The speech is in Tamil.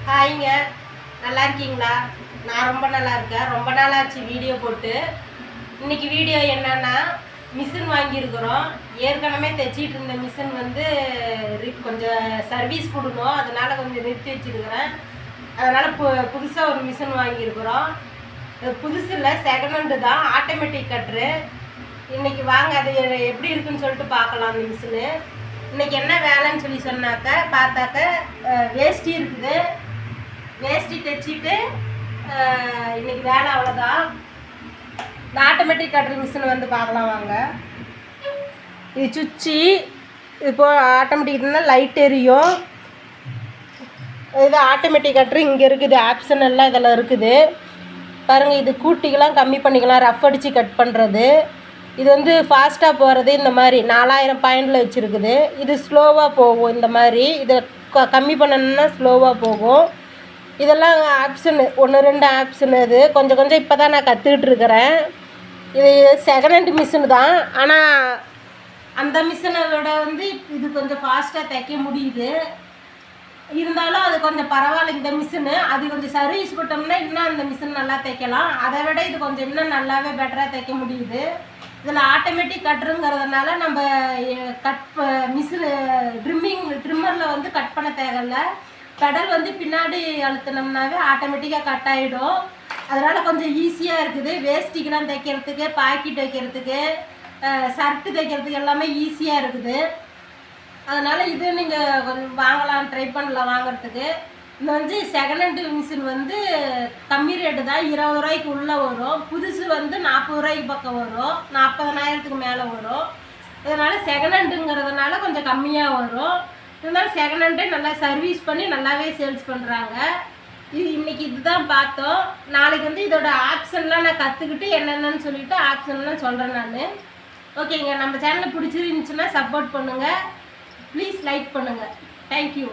ஹாய்ங்க, நல்லா இருக்கீங்களா? நான் ரொம்ப நல்லா இருக்கேன். ரொம்ப நாளாச்சு வீடியோ போட்டு. இன்னைக்கு வீடியோ என்னன்னா, மிஷின் வாங்கியிருக்கிறோம். ஏற்கனவே தைச்சிட்டு இருந்த மிஷின் வந்து கொஞ்சம் சர்வீஸ் கொடுக்கணும், அதனால கொஞ்சம் நிறுத்தி வச்சிருக்கிறேன். அதனால் புதுசாக ஒரு மிஷின் வாங்கியிருக்கிறோம். புதுசு இல்லை, செகண்ட் ஹேண்டு தான், ஆட்டோமேட்டிக் கட்ரு. இன்னைக்கு வாங்க அது எப்படி இருக்குன்னு சொல்லிட்டு பார்க்கலாம். அந்த மிஷினு இன்னைக்கு என்ன வேலைன்னு சொல்லி பார்த்தாக்க வேஷ்டி இருக்குது. வேஷ்டி தைச்சிட்டு இன்னைக்கு வேலை அவ்வளோதான். இந்த ஆட்டோமேட்டிக் கட்டர் மிஷின் வந்து பார்க்கலாம் வாங்க. இது சுவிட்சு, இப்போ ஆட்டோமேட்டிக்னா லைட் எரியும். இது ஆட்டோமேட்டிக் கட்டர் இங்கே இருக்குது. ஆப்ஷன் எல்லாம் இதில் இருக்குது பாருங்கள். இது கூட்டிக்கலாம், கம்மி பண்ணிக்கலாம், ரஃப் அடித்து கட் பண்ணுறது. இது வந்து ஃபாஸ்ட்டாக போகிறது. இந்த மாதிரி 4000 பாயிண்டில் வச்சுருக்குது. இது ஸ்லோவாக போகும். இந்த மாதிரி இதை கம்மி பண்ணணுன்னா ஸ்லோவாக போகும். இதெல்லாம் ஆப்ஷனு 1-2 ஆப்ஷனு. இது கொஞ்சம் கொஞ்சம் இப்போ தான் நான் கற்றுக்கிட்டு இருக்கிறேன். இது செகண்ட் ஹேண்ட் மிஷினு தான். ஆனால் அந்த மிஷினோட வந்து இது கொஞ்சம் ஃபாஸ்ட்டாக தைக்க முடியுது. இருந்தாலும் அது கொஞ்சம் பரவாயில்ல. இந்த மிஷினு அது கொஞ்சம் சர்வீஸ் போட்டோம்னா இன்னும் அந்த மிஷின் நல்லா தைக்கலாம். அதை விட இது கொஞ்சம் இன்னும் நல்லாவே பெட்டராக தைக்க முடியுது. இதில் ஆட்டோமேட்டிக் கட்டுருங்கிறதுனால நம்ம மிஷினு ட்ரிம்மரில் வந்து கட் பண்ண தேவையில்ல. பெடல் வந்து பின்னாடி அழுத்தினோம்னாவே ஆட்டோமேட்டிக்காக கட் ஆகிடும். அதனால் கொஞ்சம் ஈஸியாக இருக்குது. வேஸ்டிக்கெலாம் தைக்கிறதுக்கு, பாக்கெட் வைக்கிறதுக்கு, ஷர்ட்டு தைக்கிறதுக்கு எல்லாமே ஈஸியாக இருக்குது. அதனால் இது நீங்கள் கொஞ்சம் வாங்கலாம், ட்ரை பண்ணலாம் வாங்கிறதுக்கு. இந்த வந்து செகண்ட் ஹேண்டு மிஷின் வந்து கம்மி ரேட்டு தான், 20 ரூபாய்க்கு உள்ளே வரும். புதுசு வந்து 40 ரூபாய்க்கு பக்கம் வரும், 40,000க்கு மேலே வரும். இதனால் செகண்ட் ஹேண்டுங்கிறதுனால கொஞ்சம் கம்மியாக வரும். இருந்தாலும் செகண்ட் ஹேண்டே நல்லா சர்வீஸ் பண்ணி நல்லாவே சேல்ஸ் பண்ணுறாங்க. இது இன்றைக்கி இதுதான் பார்த்தோம். நாளைக்கு வந்து இதோட ஆப்ஷன்லாம் நான் கற்றுக்கிட்டு என்னென்னு சொல்லிவிட்டு ஆப்ஷன்லாம் சொல்கிறேன் நான். ஓகேங்க, நம்ம சேனலை பிடிச்சிருந்துச்சுன்னா சப்போர்ட் பண்ணுங்கள். ப்ளீஸ் லைக் பண்ணுங்கள். தேங்க்யூ.